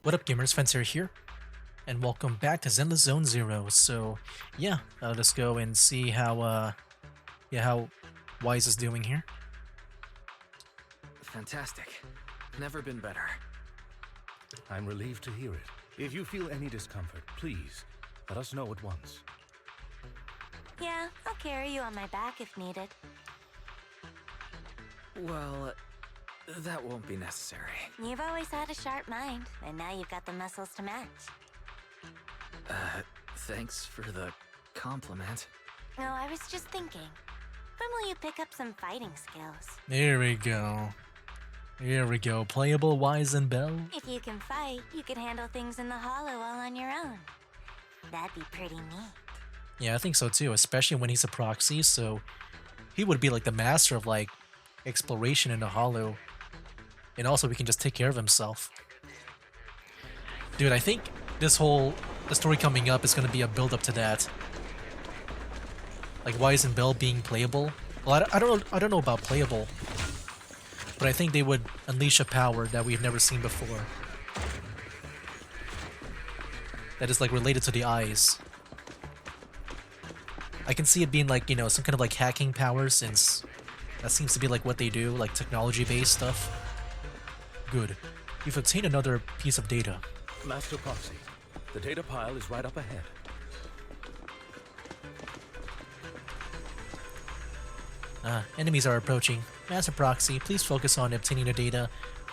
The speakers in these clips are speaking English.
What up, gamers? Fencer here, and welcome back to Zenless Zone Zero. So, yeah, let's go and see how Wise is doing here. Fantastic. Never been better. I'm relieved to hear it. If you feel any discomfort, please let us know at once. Yeah, I'll carry you on my back if needed. Well, that won't be necessary. You've always had a sharp mind, and now you've got the muscles to match. Thanks for the compliment. No, I was just thinking. When will you pick up some fighting skills? There we go. Here we go. Playable Wise and Bell. If you can fight, you can handle things in the hollow all on your own. That'd be pretty neat. Yeah, I think so too, especially when he's a proxy, so he would be like the master of like exploration in the hollow. And also he can just take care of himself. Dude, I think the story coming up is gonna be a build up to that. Like Wise and Bell being playable. Well, I don't know about playable, but I think they would unleash a power that we've never seen before. That is like related to the eyes. I can see it being like, you know, some kind of like hacking power, since that seems to be like what they do, like technology-based stuff. Good. You've obtained another piece of data. Master Proxy, the data pile is right up ahead. Enemies are approaching. Master Proxy, please focus on obtaining the data.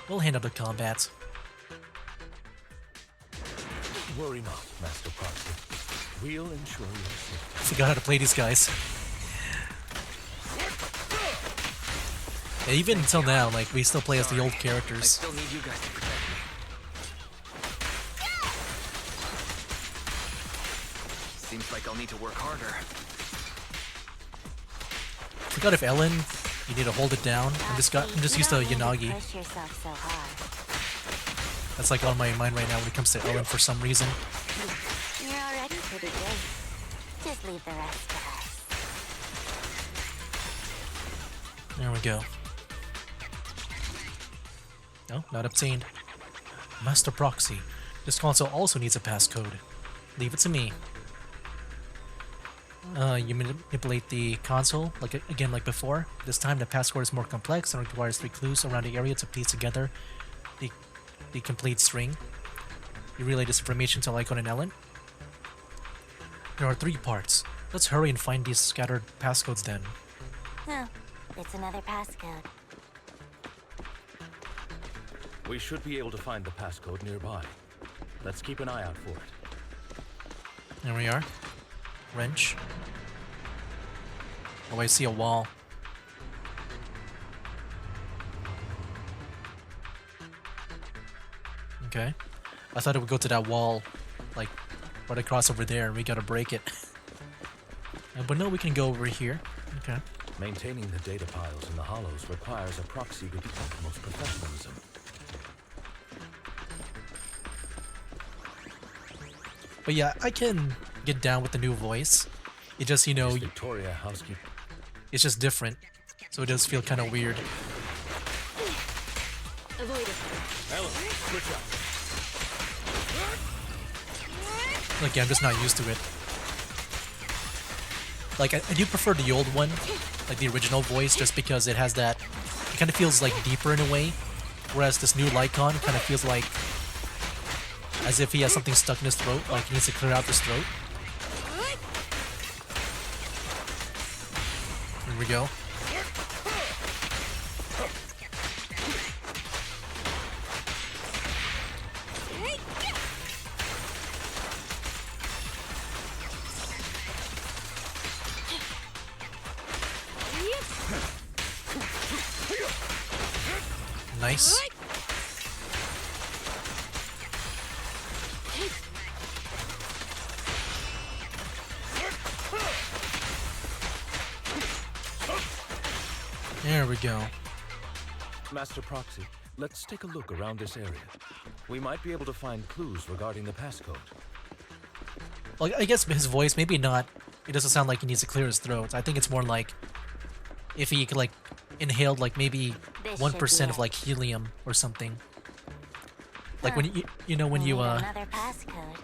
We'll handle the combat. Worry not, Master Proxy. We'll ensure your safety. I forgot how to play these guys. Yeah, even until now, like, we still play as the old I characters. still need you guys to protect me. Seems like I'll need to work harder. Forgot if Ellen, you need to hold it down. I'm just used to Yanagi. Push yourself so hard. That's like on my mind right now when it comes to Ellen for some reason. You're already pretty great. Just leave the rest to us. There we go. No, not obtained. Master Proxy. This console also needs a passcode. Leave it to me. You manipulate the console, again like before. This time the password is more complex and requires 3 clues around the area to piece together the complete string. You relay this information to Lycon and Ellen. There are 3 parts. Let's hurry and find these scattered passcodes then. Oh, it's another passcode. We should be able to find the passcode nearby. Let's keep an eye out for it. There we are. Wrench. Oh, I see a wall. Okay. I thought it would go to that wall, like, right across over there, and we gotta break it. But no, we can go over here. Okay. Maintaining the data piles in the hollows requires a proxy with the utmost professionalism. But yeah, I can get down with the new voice. It just, you know, Miss Victoria, housekeeper. it's just different. So it does feel kind of weird. Avoid it. Ellen, switch up. Like, yeah, I'm just not used to it. Like, I do prefer the old one, like the original voice, just because it has that, it kind of feels like deeper in a way, whereas this new Lycon kind of feels like as if he has something stuck in his throat, like he needs to clear out his throat. Here we go. Nice. There we go. Master Proxy, let's take a look around this area. We might be able to find clues regarding the passcode. Well, I guess his voice, maybe not. It doesn't sound like he needs to clear his throat. I think it's more like if he could, like, inhaled like maybe This 1% should of be like helium or something. Like when you know when We you need another passcode.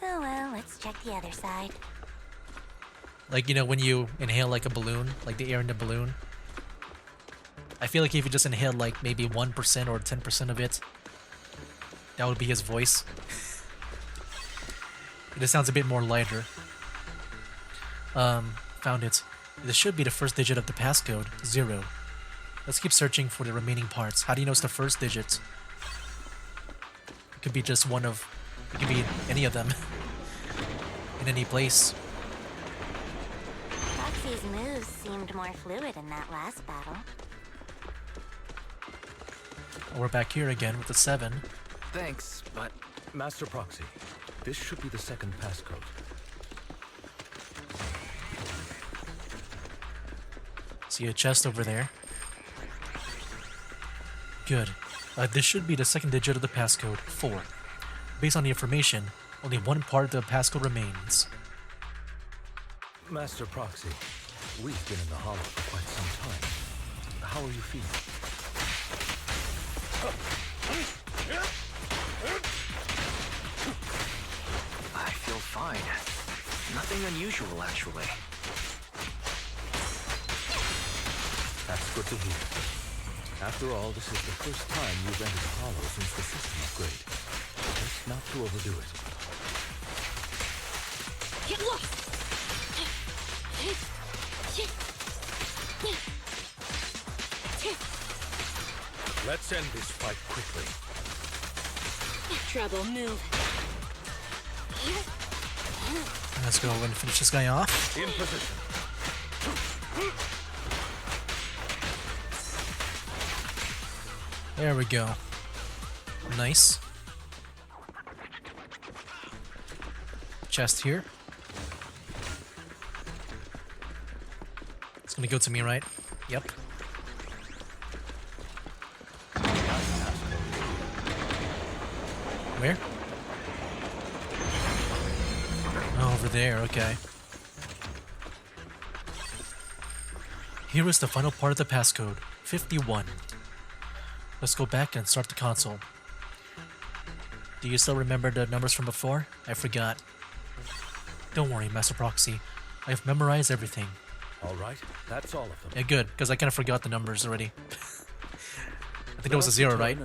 Oh well, let's check the other side. like you know when you inhale like a balloon, like the air in the balloon. I feel like if you just inhale like maybe 1% or 10% of it, that would be his voice. It just sounds a bit more lighter. Found it. This should be the first digit of the passcode, 0. Let's keep searching for the remaining parts. How do you know it's the first digit? It could be just one of... It could be any of them. In any place. Proxy's moves seemed more fluid in that last battle. We're back here again with the 7. Thanks, but Master Proxy, this should be the second passcode. See a chest over there. Good. This should be the second digit of the passcode, 4. Based on the information, only one part of the passcode remains. Master Proxy, we've been in the hollow for quite some time. How are you feeling? I feel fine. Nothing unusual, actually. That's good to hear. After all, this is the first time you've entered the hollow since the system upgrade. Best not to overdo it. Get lost! Let's end this fight quickly. Trouble, move. Let's go and finish this guy off. In position. There we go. Nice. Chest here. It's gonna go to me, right? Yep. Where? Oh, over there, okay. Here is the final part of the passcode, 51. Let's go back and start the console. Do you still remember the numbers from before? I forgot. Don't worry, Master Proxy. I've memorized everything. All right, that's all of them. Yeah, good, because I kind of forgot the numbers already. I think it was a 0, right?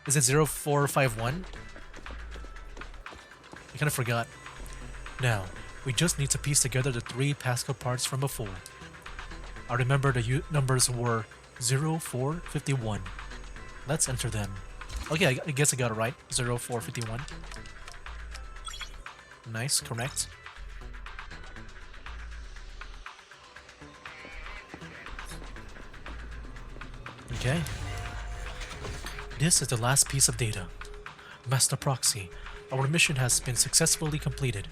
Is it 0451? I kind of forgot. Now, we just need to piece together the 3 passcode parts from before. I remember the numbers were 0451. Let's enter them. Okay, I guess I got it right. 0451. Nice, correct. Okay. This is the last piece of data. Master Proxy, our mission has been successfully completed.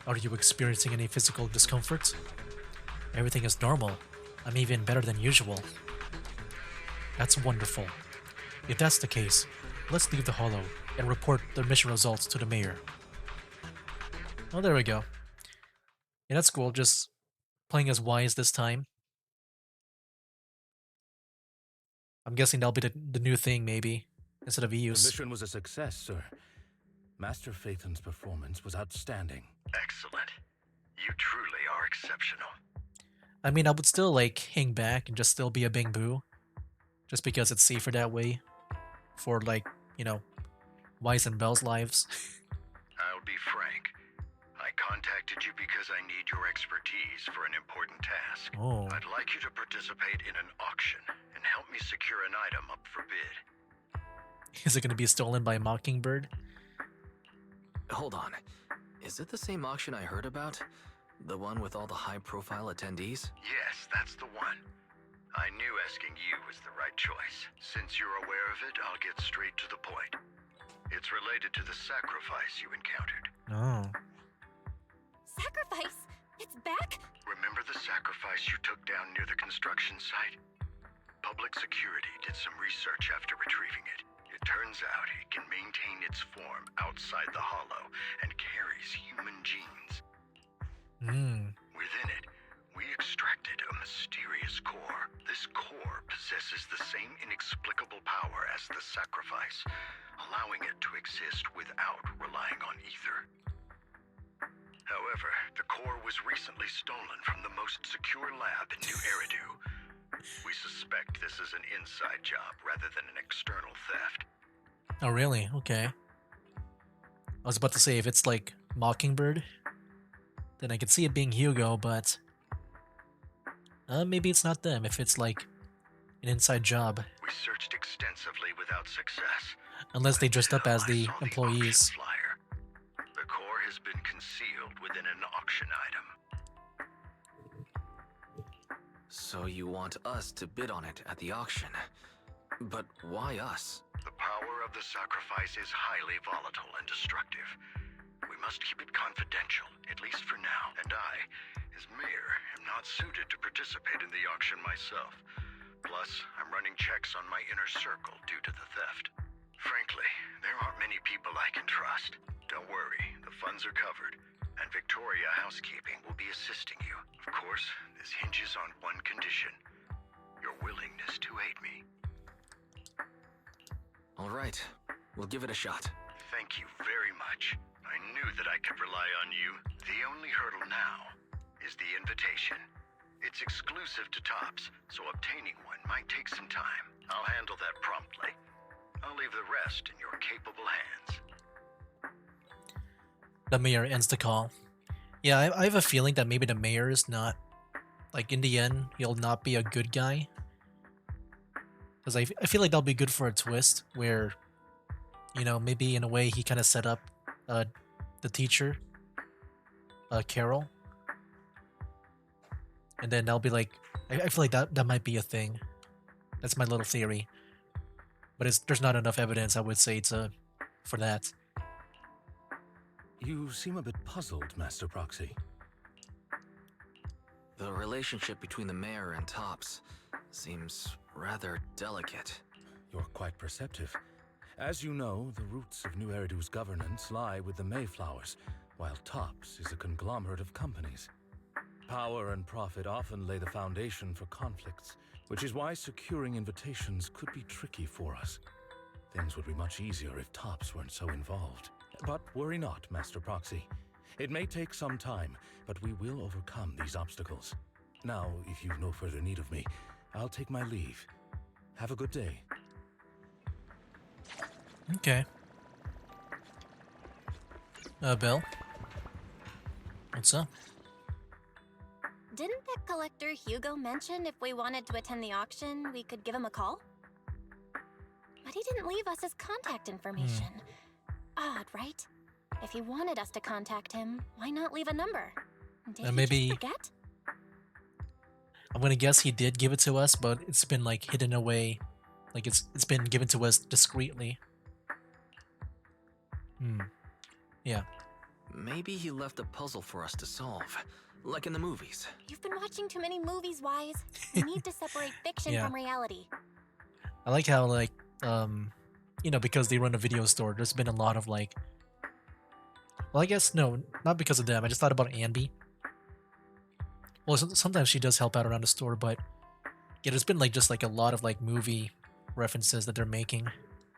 Are you experiencing any physical discomfort? Everything is normal. I'm even better than usual. That's wonderful. If that's the case, let's leave the hollow and report the mission results to the mayor. Oh, there we go. Yeah, that's cool. Just playing as Wise this time. I'm guessing that'll be the new thing, maybe, instead of The Eus. mission was a success, sir. Master Phaeton's performance was outstanding. Excellent. You truly are exceptional. I mean, I would still, like, hang back and just still be a Bing Boo. Just because it's safer that way. For, like, you know, Wise and Belle's lives. I'll be frank. I contacted you because I need your expertise for an important task. Oh. I'd like you to participate in an auction and help me secure an item up for bid. Is it going to be stolen by Mockingbird? Hold on. Is it the same auction I heard about? The one with all the high-profile attendees? Yes, that's the one. I knew asking you was the right choice. Since you're aware of it, I'll get straight to the point. It's related to the sacrifice you encountered. Oh. Sacrifice? It's back? Remember the sacrifice you took down near the construction site? Public security did some research after retrieving it. It turns out it can maintain its form outside the hollow and carries human genes. Hmm. Within it, we extracted a mysterious core. This core possesses the same inexplicable power as the sacrifice, allowing it to exist without relying on ether. However, the core was recently stolen from the most secure lab in New Eridu. We suspect this is an inside job rather than an external theft. Oh, really? Okay. I was about to say, if it's like Mockingbird, then I could see it being Hugo, but maybe it's not them if it's like an inside job. We searched extensively without success. Unless they dressed up as I the saw employees. auction flyer. The core has been concealed within an auction item. So you want us to bid on it at the auction. But why us? The power of the sacrifice is highly volatile and destructive. We must keep it confidential, at least for now. And I, as mayor, am not suited to participate in the auction myself. Plus, I'm running checks on my inner circle due to the theft. Frankly, there aren't many people I can trust. Don't worry, the funds are covered, and Victoria Housekeeping will be assisting you. Of course, this hinges on one condition: your willingness to aid me. All right, we'll give it a shot. Thank you very much. I knew that I could rely on you. The only hurdle now is the invitation. It's exclusive to Tops, so obtaining one might take some time. I'll handle that promptly. I'll leave the rest in your capable hands. The mayor ends the call. Yeah, I have a feeling that maybe the mayor is not, like, in the end, he'll not be a good guy. Because I feel like that'll be good for a twist where, you know, maybe in a way he kind of set up the teacher, Carol. And then that'll be like, I feel like that might be a thing. That's my little theory. But there's not enough evidence, I would say, for that. You seem a bit puzzled, Master Proxy. The relationship between the mayor and Tops seems rather delicate. You're quite perceptive. As you know, the roots of New Eridu's governance lie with the Mayflowers, while Tops is a conglomerate of companies. Power and profit often lay the foundation for conflicts, which is why securing invitations could be tricky for us. Things would be much easier if Tops weren't so involved. But worry not, Master Proxy. It may take some time, but we will overcome these obstacles. Now, if you've no further need of me, I'll take my leave. Have a good day. Okay. Bill? What's up? Didn't that collector Hugo mention if we wanted to attend the auction, we could give him a call? But he didn't leave us his contact information. Odd, right? If he wanted us to contact him, why not leave a number? Did he maybe just forget? I'm gonna guess he did give it to us, but it's been like hidden away. Like it's been given to us discreetly. Yeah. Maybe he left a puzzle for us to solve, like in the movies. You've been watching too many movies, Wise. You need to separate fiction Yeah. from reality. I like how, like, you know, because they run a video store, there's been a lot of, like... Well, I guess, no, not because of them. I just thought about Andy. Well, sometimes she does help out around the store, but... Yeah, there's been, like, just, like, a lot of, like, movie references that they're making.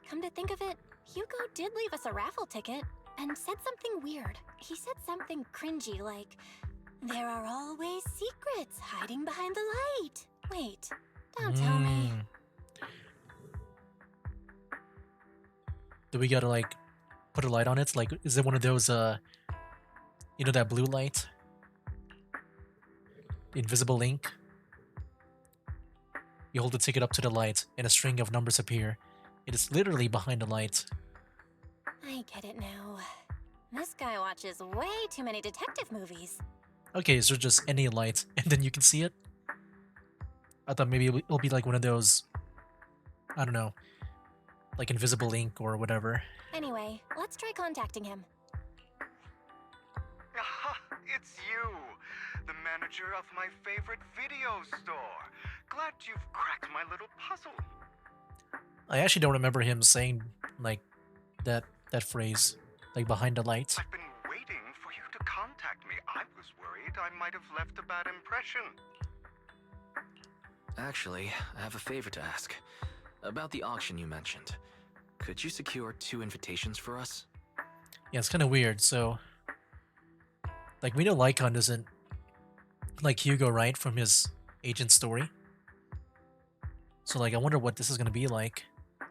Come to think of it, Hugo did leave us a raffle ticket and said something weird. He said something cringy like, "There are always secrets hiding behind the light." Wait, don't tell me. Do we gotta, like, put a light on it? Like, is it one of those, you know, that blue light? The invisible link? You hold the ticket up to the light, and a string of numbers appear. It is literally behind the light. I get it now. This guy watches way too many detective movies. Okay, so just any light, and then you can see it? I thought maybe it'll be like one of those, I don't know, like invisible ink or whatever. Anyway, let's try contacting him. Aha, it's you, the manager of my favorite video store. Glad you've cracked my little puzzle. I actually don't remember him saying, like, that phrase, like, behind the light. I've been waiting for you to contact me. I was worried I might have left a bad impression. Actually, I have a favor to ask. About the auction you mentioned. Could you secure 2 invitations for us? Yeah, it's kind of weird. So, like, we know Lycon doesn't like Hugo, right? From his agent story. So, like, I wonder what this is going to be like.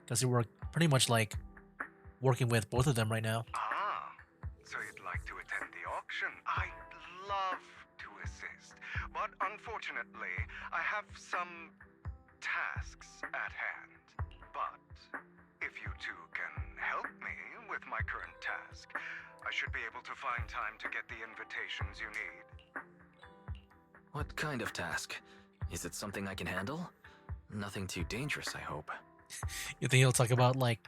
Because we're pretty much, like, working with both of them right now. Ah, so you'd like to attend the auction? I'd love to assist, but unfortunately, I have some tasks at hand. But if you two can help me with my current task, I should be able to find time to get the invitations you need. What kind of task? Is it something I can handle? Nothing too dangerous, I hope. You think he'll talk about, like,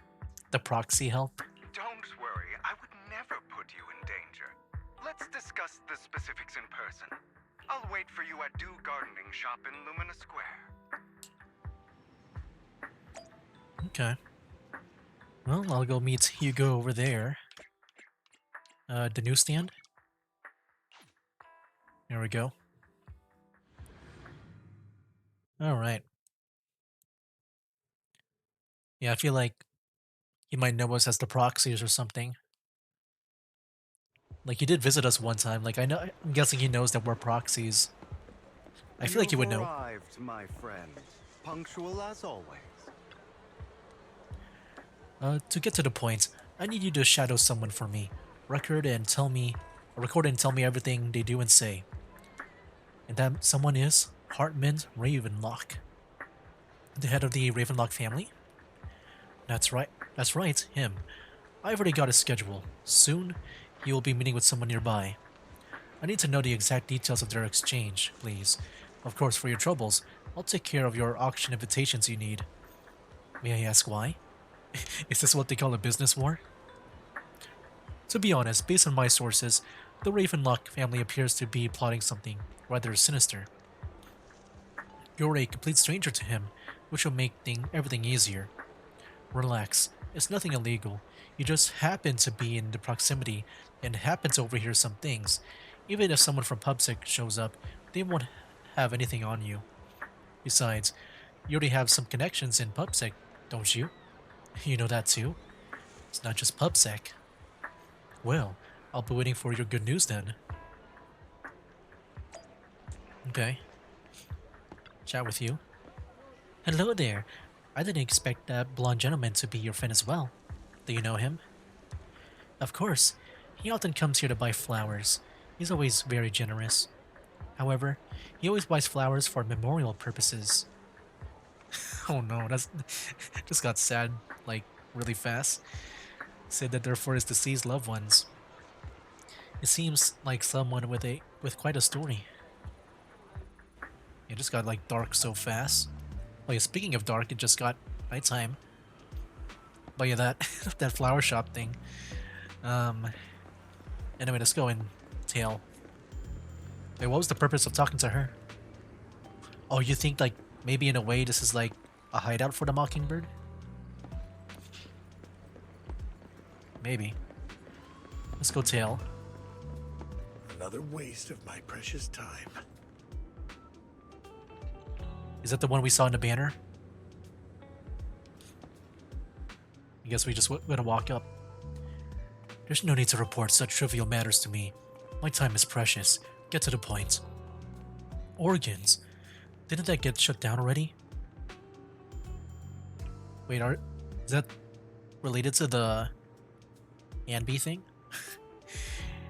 the proxy help? Don't worry, I would never put you in danger. Let's discuss the specifics in person. I'll wait for you at Dew Gardening Shop in Lumina Square. Okay. Well, I'll go meet Hugo over there. The newsstand. There we go. Alright. Yeah, I feel like he might know us as the proxies or something. Like, he did visit us one time. Like, I'm guessing he knows that we're proxies. I feel like he would know. Arrived, my friend. Punctual as always. To get to the point, I need you to shadow someone for me. Record and tell me everything they do and say. And that someone is Hartman Ravenlock, the head of the Ravenlock family. That's right. That's right, him. I've already got his schedule. Soon, he will be meeting with someone nearby. I need to know the exact details of their exchange, please. Of course, for your troubles, I'll take care of your auction invitations you need. May I ask why? Is this what they call a business war? To be honest, based on my sources, the Ravenlock family appears to be plotting something rather sinister. You're a complete stranger to him, which will make everything easier. Relax, it's nothing illegal. You just happen to be in the proximity and happen to overhear some things. Even if someone from PubSec shows up, they won't have anything on you. Besides, you already have some connections in PubSec, don't you? You know that too? It's not just PubSec. Well, I'll be waiting for your good news then. Okay. Chat with you. Hello there. I didn't expect that blonde gentleman to be your friend as well. Do you know him? Of course. He often comes here to buy flowers. He's always very generous. However, he always buys flowers for memorial purposes. Oh no, that's just got sad, like, really fast. Said that they're for his deceased loved ones. It seems like someone with quite a story. It just got like dark so fast. Oh yeah, speaking of dark, it just got nighttime. But yeah, that that flower shop thing. Anyway, let's go in tail. Wait, what was the purpose of talking to her? Oh, you think like maybe in a way this is like a hideout for the Mockingbird? Maybe. Let's go tail. Another waste of my precious time. Is that the one we saw in the banner? I guess we just gotta walk up. There's no need to report such trivial matters to me. My time is precious. Get to the point. Organs. Didn't that get shut down already? Wait, is that related to the Anby thing?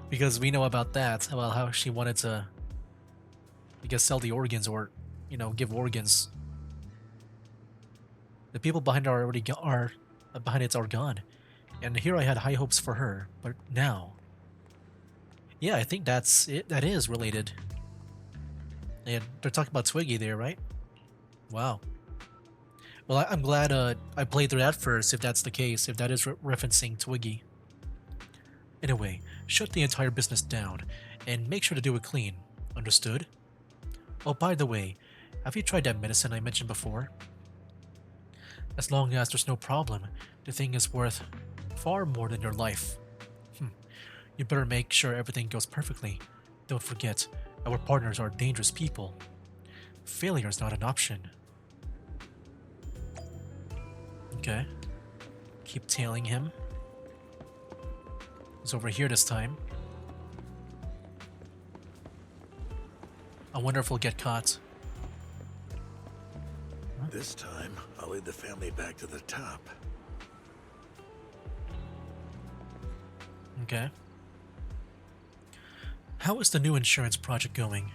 Because we know about that, about how she wanted to, I guess, sell the organs or, you know, give organs. The people behind it are gone, and here I had high hopes for her, but now, yeah, I think that's it. That is related. And they're talking about Twiggy there, right? Wow. Well, I'm glad I played through that first, if that's the case, if that is referencing Twiggy. Anyway, shut the entire business down, and make sure to do it clean. Understood? Oh, by the way, have you tried that medicine I mentioned before? As long as there's no problem, the thing is worth far more than your life. You better make sure everything goes perfectly. Don't forget, our partners are dangerous people. Failure is not an option. Okay. Keep tailing him. He's over here this time. I wonder if we'll get caught. This time, I'll lead the family back to the top. Okay. How is the new insurance project going?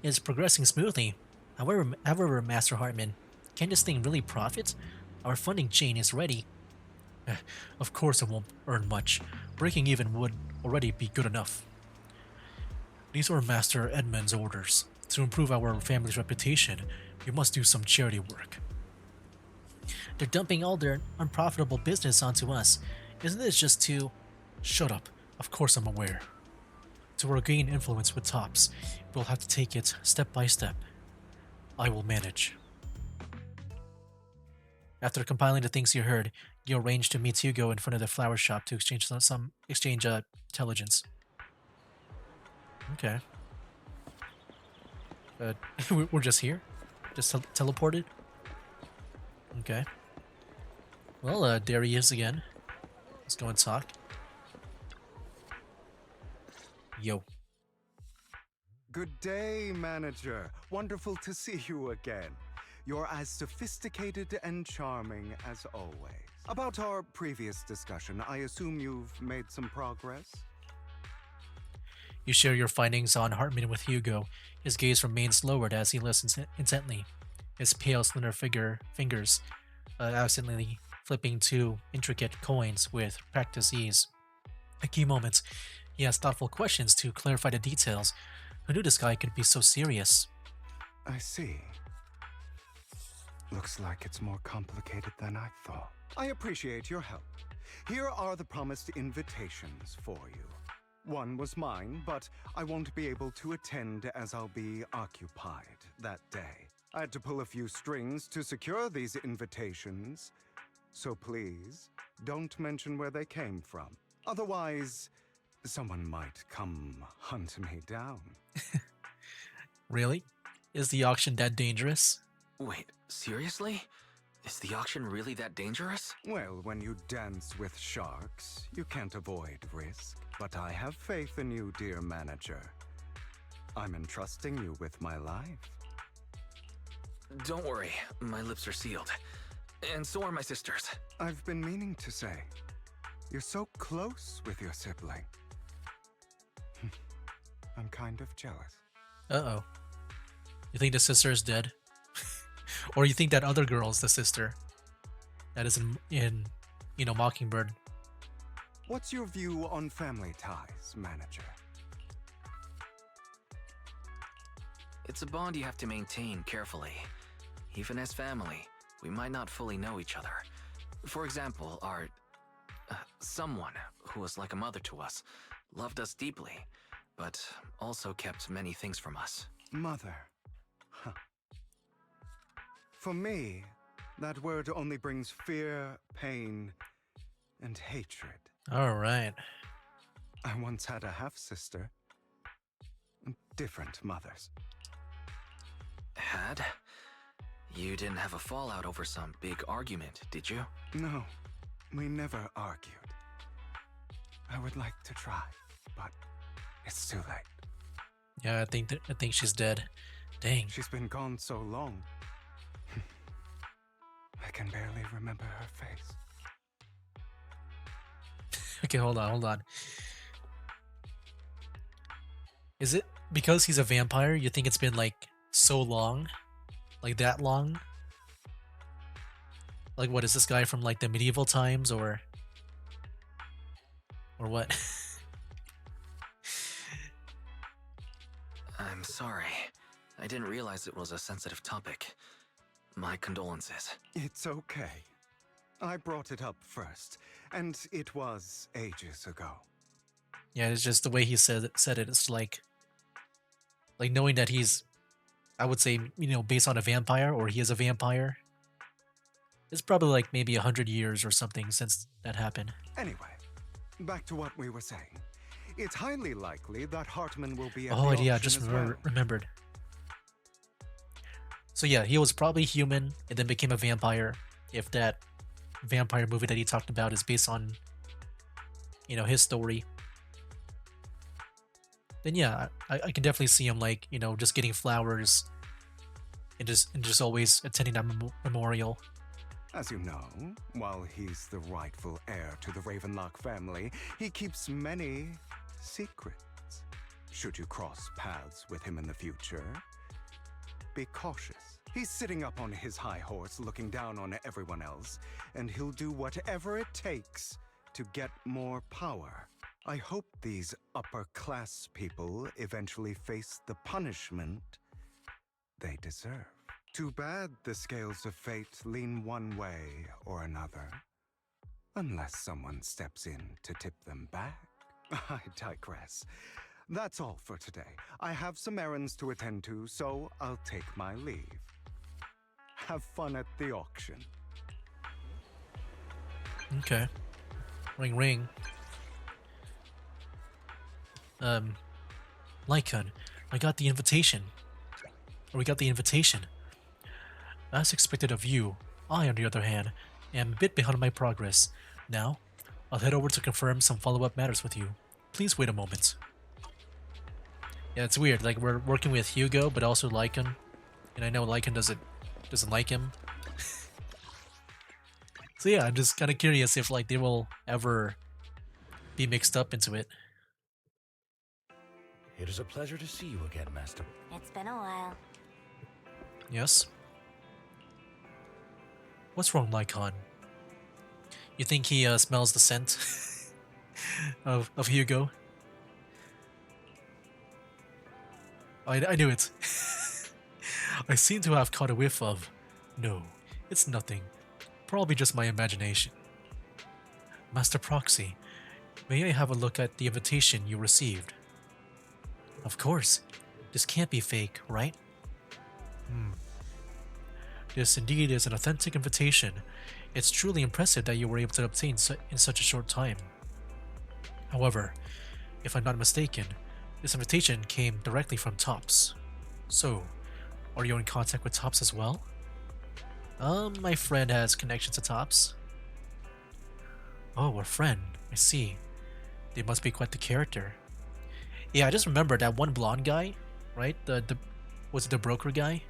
It's progressing smoothly. However, Master Hartman, can this thing really profit? Our funding chain is ready. Of course it won't earn much. Breaking even would already be good enough. These are Master Edmund's orders. To improve our family's reputation, we must do some charity work. They're dumping all their unprofitable business onto us. Isn't this just to... Shut up. Of course I'm aware. To regain influence with tops, we'll have to take it step by step. I will manage. After compiling the things you heard, you arranged to meet Hugo in front of the flower shop to exchange intelligence. Okay. We're just here? Just teleported? Okay. Well, there he is again. Let's go and talk. Yo. Good day, manager. Wonderful to see you again. You're as sophisticated and charming as always. About our previous discussion, I assume you've made some progress? You share your findings on Hartman with Hugo. His gaze remains lowered as he listens intently. His pale, slender fingers absently flipping two intricate coins with practiced ease. At key moments, he asks thoughtful questions to clarify the details. Who knew this guy could be so serious? I see. Looks like it's more complicated than I thought. I appreciate your help. Here are the promised invitations for you. One was mine, but I won't be able to attend as I'll be occupied that day. I had to pull a few strings to secure these invitations, so please don't mention where they came from. Otherwise, someone might come hunt me down. Really? Is the auction that dangerous? Wait, seriously? Is the auction really that dangerous? Well, when you dance with sharks, you can't avoid risk. But I have faith in you, dear manager. I'm entrusting you with my life. Don't worry, my lips are sealed. And so are my sisters. I've been meaning to say, you're so close with your sibling. I'm kind of jealous. Uh-oh. You think the sister is dead? Or you think that other girl is the sister? That is in Mockingbird. What's your view on family ties, manager? It's a bond you have to maintain carefully. Even as family, we might not fully know each other. For example, our... someone who was like a mother to us, loved us deeply, but also kept many things from us. Mother. Huh. For me, that word only brings fear, pain, and hatred. All right. I once had a half-sister. Different mothers. Had? You didn't have a fallout over some big argument, did you? No, we never argued. I would like to try, but it's too late. Yeah, I think she's dead. Dang. She's been gone so long. I can barely remember her face. Okay, hold on. Is it because he's a vampire? You think it's been like so long? Like that long? Like what is this guy from like the medieval times or what? I'm sorry. I didn't realize it was a sensitive topic. My condolences. It's okay. I brought it up first, and it was ages ago. Yeah, it's just the way he said it. It's like knowing that he's, I would say, based on a vampire, or he is a vampire. It's probably like maybe 100 years or something since that happened. Anyway, back to what we were saying. It's highly likely that Hartman will be at Oh the yeah, auction just as well. remembered. So yeah, he was probably human and then became a vampire. If that vampire movie that he talked about is based on, his story, then yeah, I can definitely see him like, just getting flowers and just always attending that memorial. As you know, while he's the rightful heir to the Ravenlock family, he keeps many secrets. Should you cross paths with him in the future, be cautious. He's sitting up on his high horse looking down on everyone else, and he'll do whatever it takes to get more power. I hope these upper-class people eventually face the punishment they deserve. Too bad the scales of fate lean one way or another. Unless someone steps in to tip them back. I digress. That's all for today. I have some errands to attend to, so I'll take my leave. Have fun at the auction. Okay. Ring ring. Lycon, I got the invitation. Or we got the invitation. As expected of you, I, on the other hand, am a bit behind my progress. Now, I'll head over to confirm some follow-up matters with you. Please wait a moment. Yeah, it's weird. Like, we're working with Hugo, but also Lycan. And I know Lycan doesn't like him. So yeah, I'm just kind of curious if, like, they will ever be mixed up into it. It is a pleasure to see you again, Master. It's been a while. Yes? What's wrong, Lycon? You think he smells the scent of Hugo? I knew it. I seem to have caught a whiff of... No, it's nothing. Probably just my imagination. Master Proxy, may I have a look at the invitation you received? Of course. This can't be fake, right? This indeed is an authentic invitation. It's truly impressive that you were able to obtain in such a short time. However, if I'm not mistaken, this invitation came directly from Tops. So, are you in contact with Tops as well? My friend has connections to Tops. Oh, a friend. I see. They must be quite the character. Yeah, I just remember that one blonde guy, right? Was it the broker guy?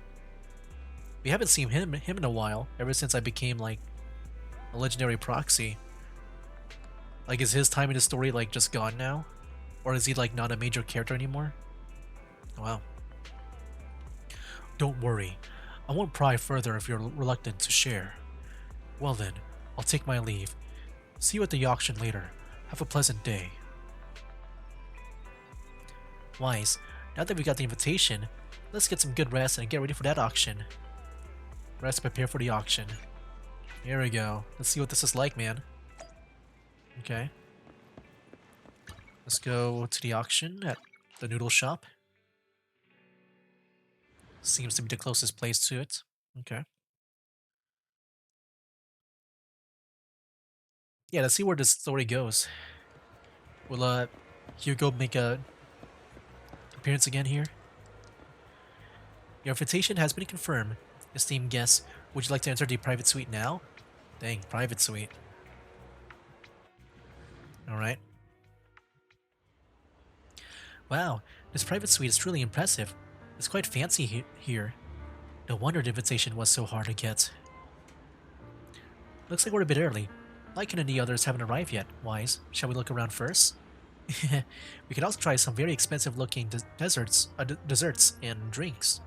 We haven't seen him in a while, ever since I became like a legendary proxy. Like, is his time in the story like just gone now? Or is he like not a major character anymore? Wow. Don't worry. I won't pry further if you're reluctant to share. Well then, I'll take my leave. See you at the auction later. Have a pleasant day. Wise, now that we got the invitation, let's get some good rest and get ready for that auction. Rest, prepare for the auction. Here we go. Let's see what this is like, man. Okay. Let's go to the auction at the noodle shop. Seems to be the closest place to it. Okay. Yeah, let's see where this story goes. Will Hugo make a appearance again here? Your invitation has been confirmed. Esteemed guests, would you like to enter the private suite now? Dang, private suite. Alright. Wow, this private suite is truly impressive. It's quite fancy here. No wonder the invitation was so hard to get. Looks like we're a bit early. Lycan and the others haven't arrived yet. Wise, shall we look around first? We could also try some very expensive looking desserts and drinks.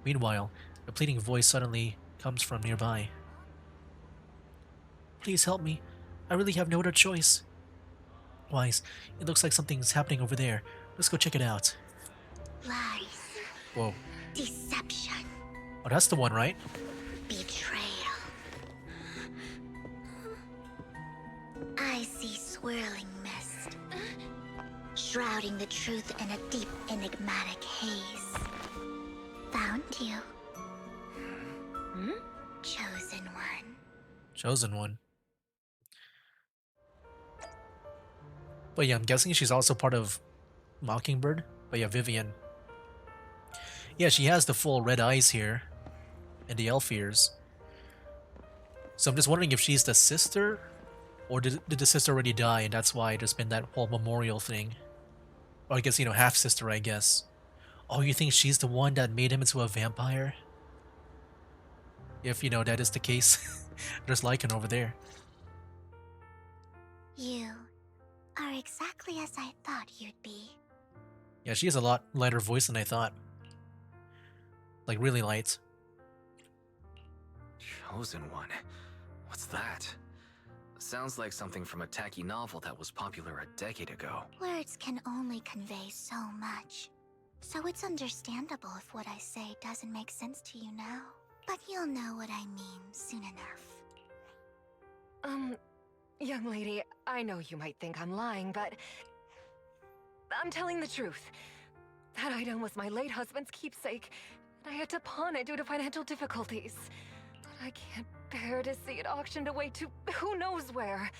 Meanwhile, a pleading voice suddenly comes from nearby. Please help me. I really have no other choice. Wise, it looks like something's happening over there. Let's go check it out. Lies. Whoa. Deception. Oh, that's the one, right? Betrayal. I see swirling mist, shrouding the truth in a deep, enigmatic haze. Found you. Chosen one. Chosen one. But yeah, I'm guessing she's also part of Mockingbird. But yeah, Vivian. Yeah, she has the full red eyes here. And the elf ears. So I'm just wondering if she's the sister? Or did the sister already die and that's why there's been that whole memorial thing? Or I guess, you know, half-sister, I guess. Oh, you think she's the one that made him into a vampire? If, you know, that is the case. There's Lycan over there. You are exactly as I thought you'd be. Yeah, she has a lot lighter voice than I thought. Like, really light. Chosen one. What's that? Sounds like something from a tacky novel that was popular a decade ago. Words can only convey so much. So it's understandable if what I say doesn't make sense to you now. But you'll know what I mean soon enough. Young lady, I know you might think I'm lying, but I'm telling the truth. That item was my late husband's keepsake, and I had to pawn it due to financial difficulties. But I can't bear to see it auctioned away to who knows where.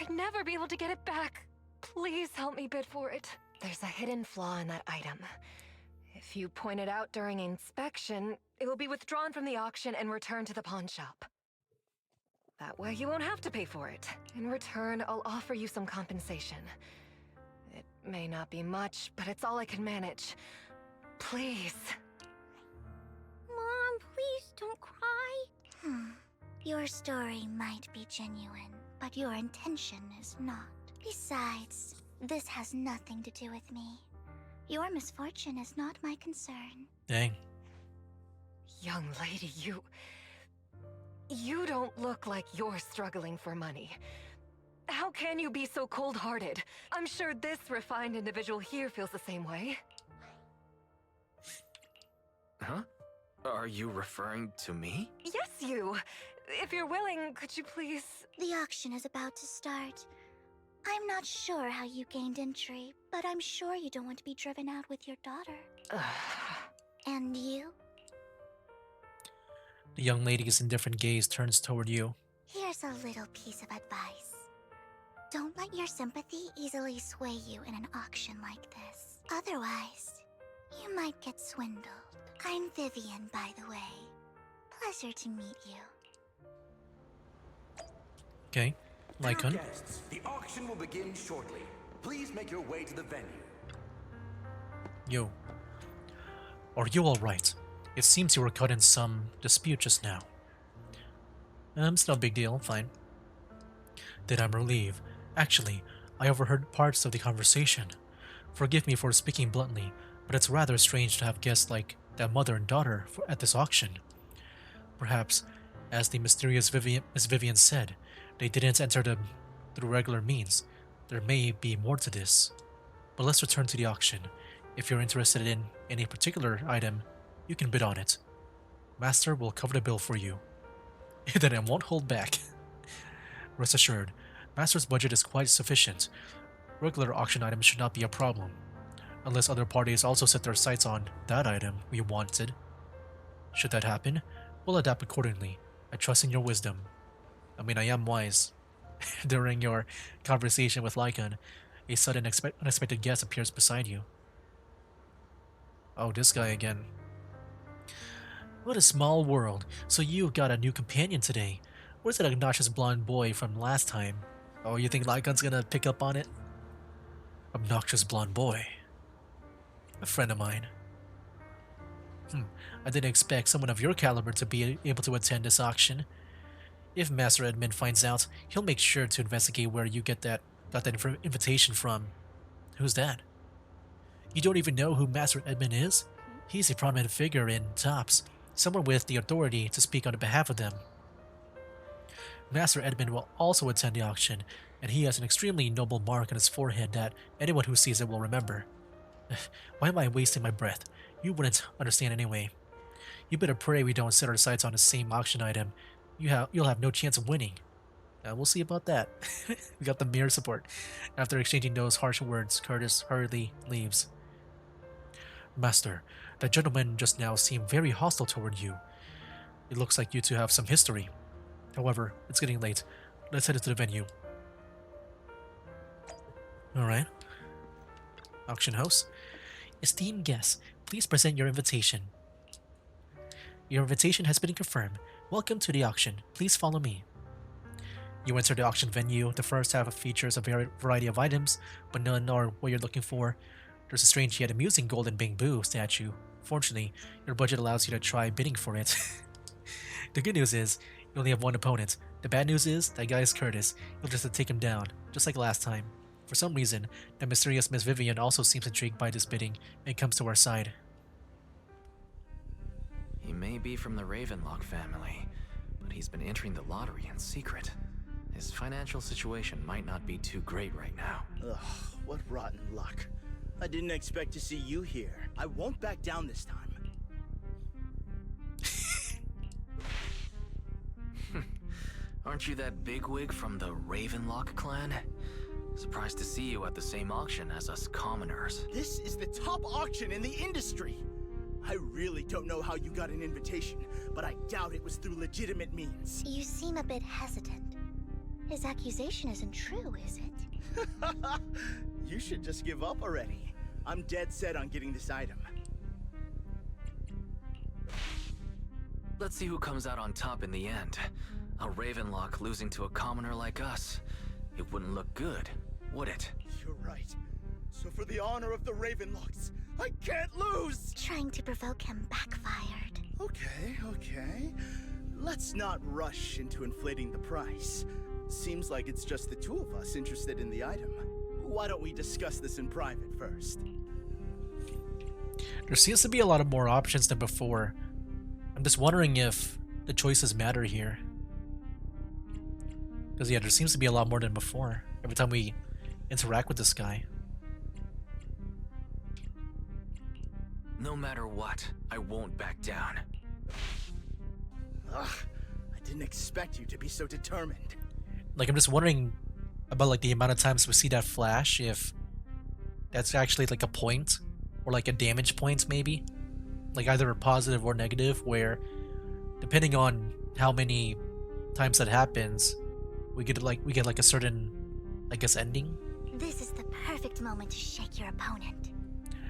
I'd never be able to get it back. Please help me bid for it. There's a hidden flaw in that item. If you point it out during inspection, it will be withdrawn from the auction and returned to the pawn shop. That way you won't have to pay for it. In return, I'll offer you some compensation. It may not be much, but it's all I can manage. Please. Mom, please don't cry. Your story might be genuine, but your intention is not. Besides, this has nothing to do with me. Your misfortune is not my concern. Dang. Young lady, you don't look like you're struggling for money. How can you be so cold-hearted? I'm sure this refined individual here feels the same way. Huh? Are you referring to me? Yes, you! If you're willing, could you please... The auction is about to start. I'm not sure how you gained entry, but I'm sure you don't want to be driven out with your daughter. And you? The young lady's indifferent gaze turns toward you. Here's a little piece of advice. Don't let your sympathy easily sway you in an auction like this. Otherwise, you might get swindled. I'm Vivian, by the way. Pleasure to meet you. Okay. Lycan. Dear guests, the auction will begin shortly. Please make your way to the venue. Yo. Are you alright? It seems you were caught in some dispute just now. It's no big deal, fine. Then I'm relieved. Actually, I overheard parts of the conversation. Forgive me for speaking bluntly, but it's rather strange to have guests like that mother and daughter at this auction. Perhaps, as the mysterious Miss Vivian said, they didn't enter them through regular means. There may be more to this. But let's return to the auction. If you're interested in any particular item, you can bid on it. Master will cover the bill for you. Then I won't hold back. Rest assured, Master's budget is quite sufficient. Regular auction items should not be a problem. Unless other parties also set their sights on that item we wanted. Should that happen, we'll adapt accordingly. I trust in your wisdom. I mean, I am wise. During your conversation with Lycan, a sudden unexpected guest appears beside you. Oh, this guy again. What a small world. So you got a new companion today. Where's that obnoxious blonde boy from last time? Oh, you think Lycan's gonna pick up on it? Obnoxious blonde boy. A friend of mine. I didn't expect someone of your caliber to be able to attend this auction. If Master Edmund finds out, he'll make sure to investigate where you got that invitation from. Who's that? You don't even know who Master Edmund is? He's a prominent figure in Tops, someone with the authority to speak on behalf of them. Master Edmund will also attend the auction, and he has an extremely noble mark on his forehead that anyone who sees it will remember. Why am I wasting my breath? You wouldn't understand anyway. You better pray we don't set our sights on the same auction item. You'll have no chance of winning. We'll see about that. We got the mirror support. After exchanging those harsh words, Curtis hurriedly leaves. Master, that gentleman just now seemed very hostile toward you. It looks like you two have some history. However, it's getting late. Let's head into the venue. Alright. Auction house. Esteemed guests, Please present your invitation. Your invitation has been confirmed. Welcome to the auction. Please follow me. You enter the auction venue. The first half features a variety of items, but none are what you're looking for. There's a strange yet amusing golden bamboo statue. Fortunately, your budget allows you to try bidding for it. The good news is, you only have one opponent. The bad news is, that guy is Curtis. You'll just have to take him down, just like last time. For some reason, the mysterious Miss Vivian also seems intrigued by this bidding and comes to our side. He may be from the Ravenlock family, but he's been entering the lottery in secret. His financial situation might not be too great right now. Ugh, what rotten luck. I didn't expect to see you here. I won't back down this time. Aren't you that bigwig from the Ravenlock clan? Surprised to see you at the same auction as us commoners. This is the top auction in the industry. I really don't know how you got an invitation, but I doubt it was through legitimate means. You seem a bit hesitant. His accusation isn't true, is it? You should just give up already. I'm dead set on getting this item. Let's see who comes out on top in the end. A Ravenlock losing to a commoner like us. It wouldn't look good, would it? You're right. So for the honor of the Ravenlocks, I can't lose! Trying to provoke him backfired. Okay. Let's not rush into inflating the price. Seems like it's just the two of us interested in the item. Why don't we discuss this in private first? There seems to be a lot of more options than before. I'm just wondering if the choices matter here. Because yeah, there seems to be a lot more than before every time we interact with this guy. No matter what, I won't back down. Ugh, I didn't expect you to be so determined. Like, I'm just wondering about like the amount of times we see that flash, if that's actually like a point or like a damage point maybe, like either a positive or negative, where depending on how many times that happens, we get like a certain, I guess, ending. This is the perfect moment to shake your opponent.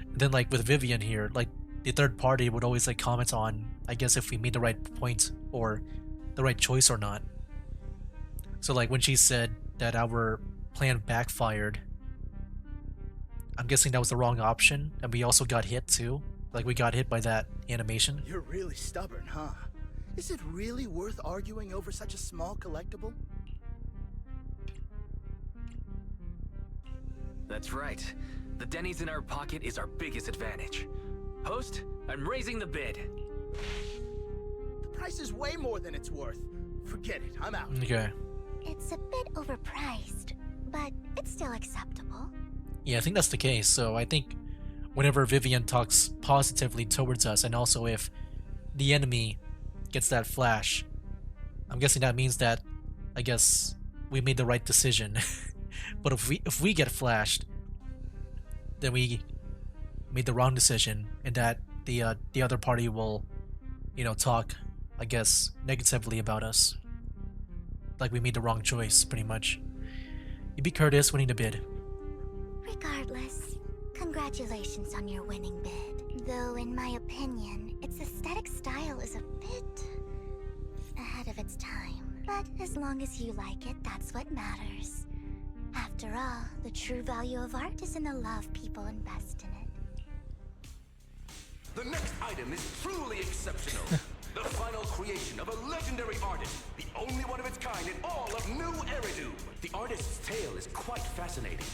And then like with Vivian here, like the third party would always like comment on, I guess, if we made the right point or the right choice or not. So like when she said that our plan backfired, I'm guessing that was the wrong option, and we also got hit too. Like we got hit by that animation. You're really stubborn, huh? Is it really worth arguing over such a small collectible? That's right. The Denny's in our pocket is our biggest advantage. Host, I'm raising the bid. The price is way more than it's worth. Forget it, I'm out. Okay. It's a bit overpriced, but it's still acceptable. Yeah, I think that's the case. So I think whenever Vivian talks positively towards us, and also if the enemy gets that flash, I'm guessing that means that, I guess, we made the right decision. But if we get flashed, then we made the wrong decision, and that the other party will, talk, I guess, negatively about us. Like we made the wrong choice, pretty much. You beat Curtis, winning the bid. Regardless, congratulations on your winning bid. Though, in my opinion, its aesthetic style is a bit ahead of its time. But as long as you like it, that's what matters. After all, the true value of art is in the love people invest in it. The next item is truly exceptional. The final creation of a legendary artist, the only one of its kind in all of New Eridu. The artist's tale is quite fascinating.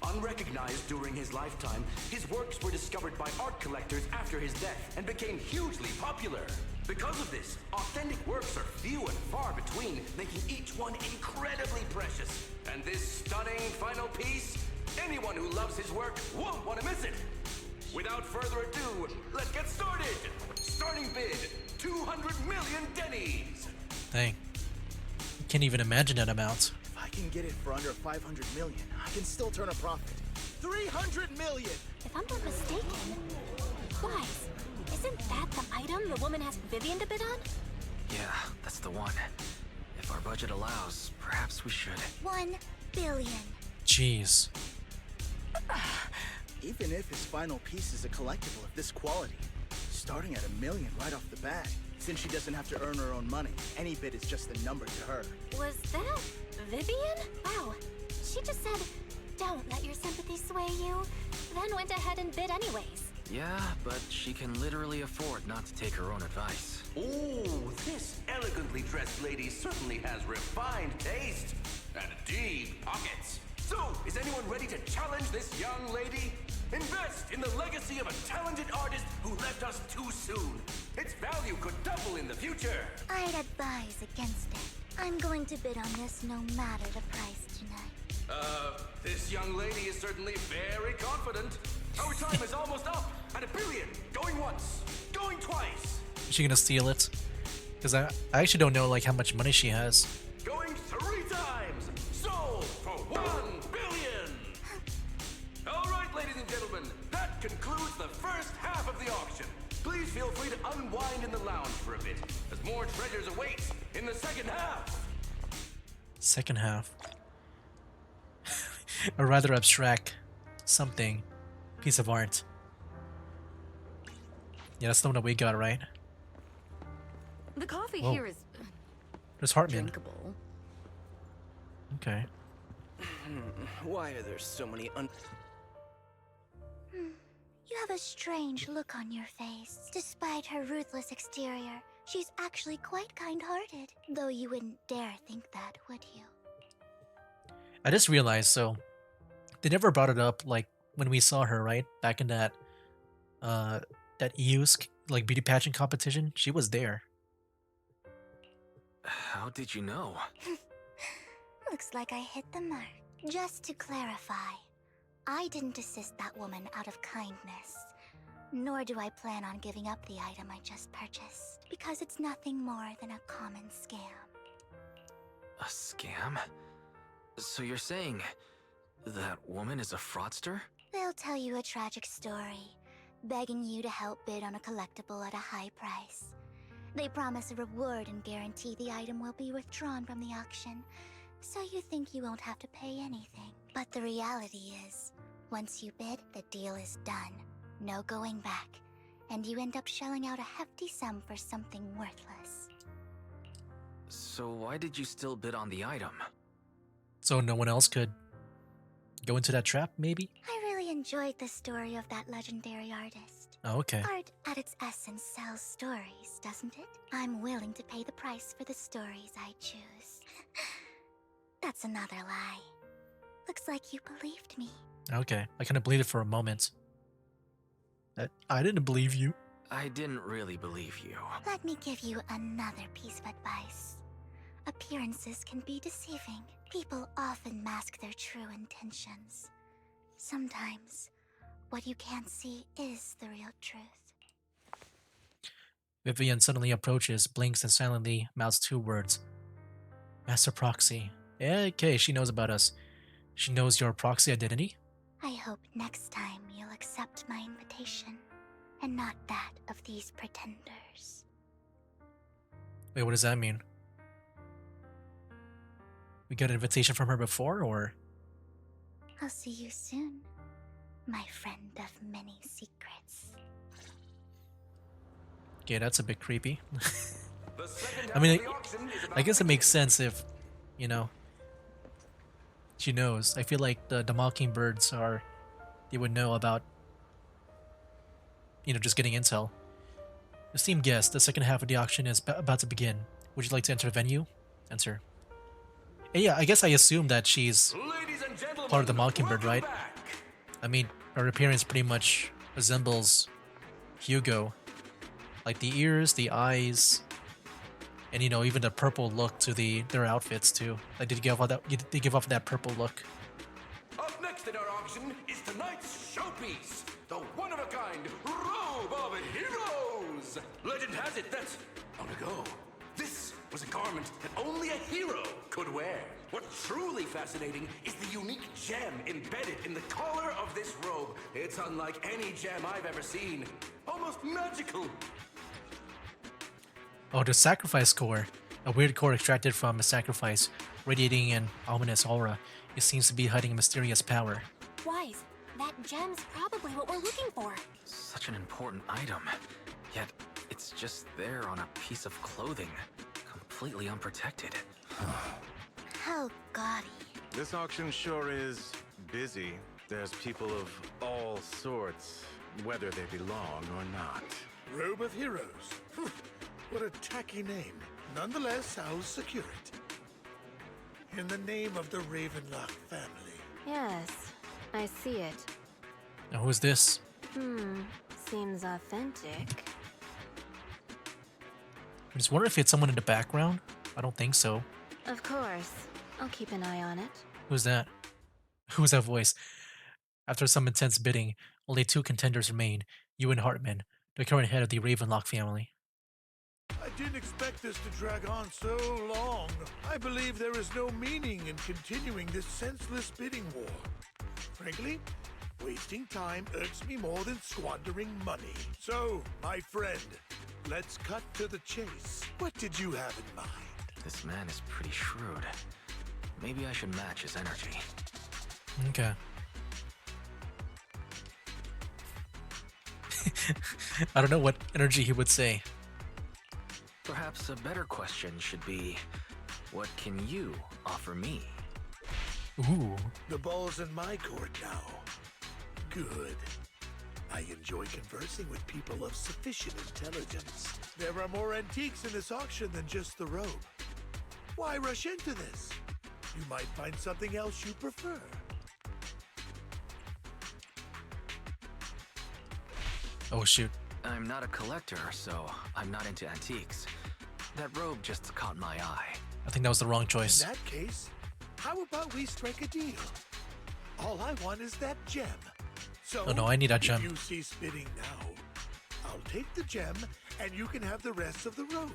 Unrecognized during his lifetime, his works were discovered by art collectors after his death and became hugely popular. Because of this, authentic works are few and far between, making each one incredibly precious. And this stunning final piece, anyone who loves his work won't want to miss it. Without further ado, let's get started! Starting bid, 200 million Denny's! Dang. Can't even imagine that amount. If I can get it for under 500 million, I can still turn a profit. 300 million! If I'm not mistaken, guys, isn't that the item the woman asked Vivian to bid on? Yeah, that's the one. If our budget allows, perhaps we should. 1 billion. Jeez. Even if his final piece is a collectible of this quality, starting at $1 million right off the bat, since she doesn't have to earn her own money, any bid is just a number to her. Was that Vivian? Wow. She just said, don't let your sympathy sway you, then went ahead and bid anyways. Yeah, but she can literally afford not to take her own advice. Ooh, this elegantly dressed lady certainly has refined taste and deep pockets. So, is anyone ready to challenge this young lady? Invest in the legacy of a talented artist who left us too soon. Its value could double in the future. I'd advise against it. I'm going to bid on this no matter the price tonight. This young lady is certainly very confident. Our time is almost up at $1 billion. Going once, going twice. Is she gonna steal it? Because I actually don't know like how much money she has. Going 3 times. Sold for $1 billion. All right, ladies and gentlemen, that concludes the first half of the auction. Please feel free to unwind in the lounge for a bit, as more treasures await in the second half. Second half. A rather abstract something. Piece of art. Yeah, that's the one that we got, right? The coffee Whoa. here is There's Hartman. drinkable. Okay. Why are there so many You have a strange look on your face. Despite her ruthless exterior, she's actually quite kind-hearted. Though you wouldn't dare think that, would you? I just realized, so they never brought it up like when we saw her, right? Back in that that EU's like beauty pageant competition. She was there. How did you know? Looks like I hit the mark. Just to clarify, I didn't assist that woman out of kindness. Nor do I plan on giving up the item I just purchased, because it's nothing more than a common scam. A scam? So you're saying that woman is a fraudster? They'll tell you a tragic story, begging you to help bid on a collectible at a high price. They promise a reward and guarantee the item will be withdrawn from the auction, so you think you won't have to pay anything. But the reality is, once you bid, the deal is done. No going back, and you end up shelling out a hefty sum for something worthless. So why did you still bid on the item? So no one else could go into that trap, maybe? I really enjoyed the story of that legendary artist. Oh, okay. Art, at its essence, sells stories, doesn't it? I'm willing to pay the price for the stories I choose. That's another lie. Looks like you believed me. Okay. I kind of believed it for a moment. I didn't believe you. I didn't really believe you. Let me give you another piece of advice. Appearances can be deceiving. People often mask their true intentions. Sometimes, what you can't see is the real truth. Vivian suddenly approaches, blinks, and silently mouths 2 words. Master Proxy. Okay, she knows about us. She knows your proxy identity? I hope next time you'll accept my invitation, and not that of these pretenders. Wait, what does that mean? We got an invitation from her before, or? I'll see you soon, my friend of many secrets. Okay, that's a bit creepy. The second I mean, half of the auction is about I guess it to makes sense if, you know, she knows. I feel like the Mockingbirds are, they would know about, you know, just getting intel. Esteemed guest, the second half of the auction is about to begin. Would you like to enter the venue? Enter. And yeah, I guess I assume that she's Ladies and gentlemen, part of the Mockingbird, welcome right? back. I mean, her appearance pretty much resembles Hugo. Like the ears, the eyes, and you know, even the purple look to their outfits too. Like they give off that purple look. Up next in our auction is tonight's showpiece, the one-of-a-kind Robe of Heroes. Legend has it that, long ago, this was a garment that only a hero could wear. What's truly fascinating is the unique gem embedded in the collar of this robe. It's unlike any gem I've ever seen. Almost magical. Oh, the sacrifice core. A weird core extracted from a sacrifice, radiating an ominous aura. It seems to be hiding a mysterious power. Wise, That gem's probably what we're looking for. Such an important item, yet it's just there on a piece of clothing, completely unprotected. How gaudy. This auction sure is busy. There's people of all sorts, whether they belong or not. Robe of Heroes. What a tacky name. Nonetheless, I'll secure it. In the name of the Ravenlock family. Yes, I see it. Now, who's this? Seems authentic. I just wonder if it's someone in the background. I don't think so. Of course. I'll keep an eye on it. Who's that? Who's that voice? After some intense bidding, only 2 contenders remain, you and Hartman, the current head of the Ravenlock family. I didn't expect this to drag on so long. I believe there is no meaning in continuing this senseless bidding war. Frankly, wasting time irks me more than squandering money. So, my friend, let's cut to the chase. What did you have in mind? This man is pretty shrewd. Maybe I should match his energy. Okay. I don't know what energy he would say. Perhaps a better question should be, what can you offer me? Ooh. The ball's in my court now. Good. I enjoy conversing with people of sufficient intelligence. There are more antiques in this auction than just the robe. Why rush into this? You might find something else you prefer. Oh shoot. I'm not a collector, so I'm not into antiques. That robe just caught my eye. I think that was the wrong choice. In that case, how about we strike a deal? All I want is that gem. So, Oh no, I need that gem. If you cease bidding now, I'll take the gem and you can have the rest of the robe.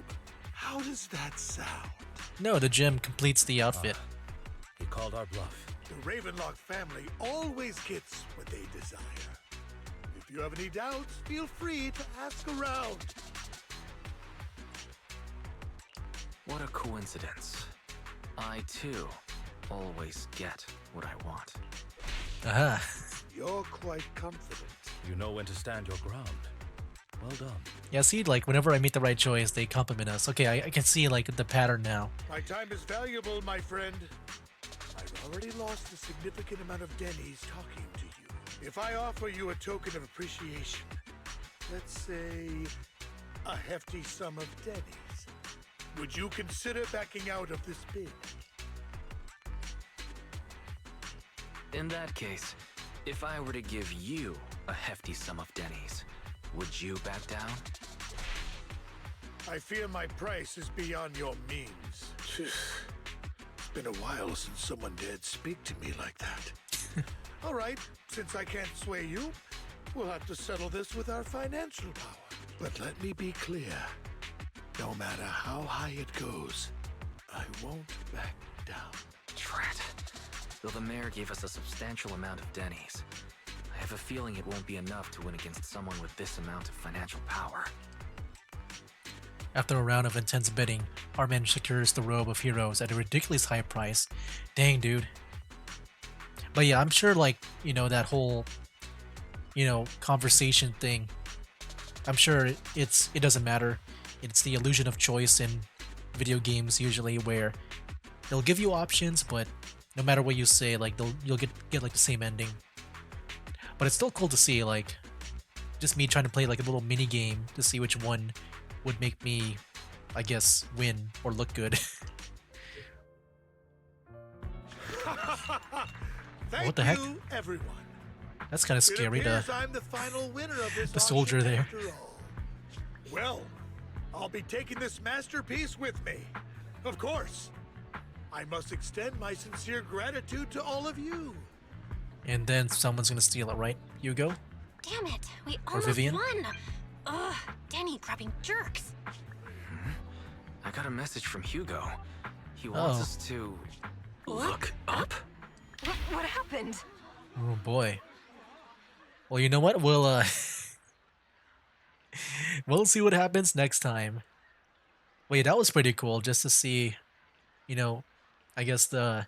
How does that sound? No, the gem completes the outfit. He called our bluff. The Ravenlock family always gets what they desire. If you have any doubts, feel free to ask around. What a coincidence. I, too, always get what I want. Aha. You're quite confident. You know when to stand your ground. Well done. Yeah, see, like, whenever I make the right choice, they compliment us. Okay, I can see, like, the pattern now. My time is valuable, my friend. I've already lost a significant amount of Denny's talking to you. If I offer you a token of appreciation, let's say a hefty sum of Denny's, would you consider backing out of this bid? In that case, if I were to give you a hefty sum of Denny's, would you back down? I fear my price is beyond your means. It's been a while since someone dared speak to me like that. All right, since I can't sway you, we'll have to settle this with our financial power. But let me be clear. No matter how high it goes, I won't back down. Drat. Though the mayor gave us a substantial amount of Denny's, I have a feeling it won't be enough to win against someone with this amount of financial power. After a round of intense bidding, Hartman secures the Robe of Heroes at a ridiculous high price. Dang, dude. But yeah, I'm sure, like, you know, that whole, you know, conversation thing, I'm sure it doesn't matter. It's the illusion of choice in video games usually, where they'll give you options, but no matter what you say, like, you'll get like the same ending. But it's still cool to see, like, just me trying to play like a little mini game to see which one would make me, I guess, win or look good. What the heck? You, everyone. That's kind of scary. It appears I'm the final winner of this the soldier auction there. after all. Well, I'll be taking this masterpiece with me. Of course. I must extend my sincere gratitude to all of you. And then someone's gonna steal it, right? Hugo? Damn it, we Or almost Vivian? won. Ugh, Denny grabbing jerks. I got a message from Hugo. He wants Oh. us to look up? What happened? Oh boy. Well, you know what? We'll we'll see what happens next time. Wait, that was pretty cool just to see, you know, I guess the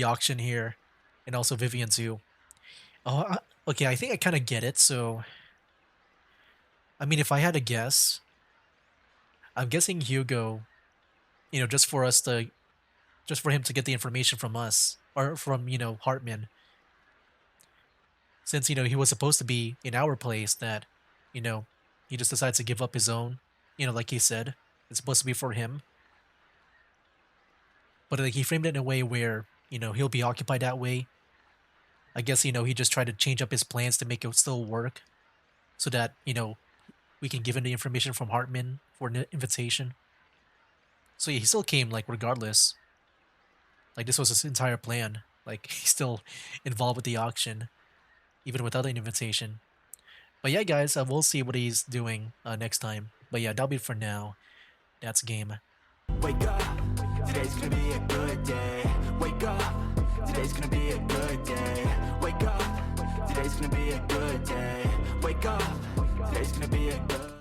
auction here, and also Vivian too. Oh, Okay, I think I kind of get it. So, I mean, if I had to guess, I'm guessing Hugo, just for us to, just for him to get the information from us or from, Hartman, since, he was supposed to be in our place that, you know, he just decides to give up his own, like he said, it's supposed to be for him. But like he framed it in a way where, he'll be occupied that way. I guess, he just tried to change up his plans to make it still work so that, we can give him the information from Hartman for an invitation. So yeah, he still came, like, regardless. Like, this was his entire plan. Like, he's still involved with the auction, even without an invitation. But yeah, guys, we'll see what he's doing next time. But yeah, that'll be it for now. That's game. Wake up, today's gonna be a good day. Wake up, today's gonna be a good day. Wake up, today's gonna be a good day. Wake up, today's gonna be a good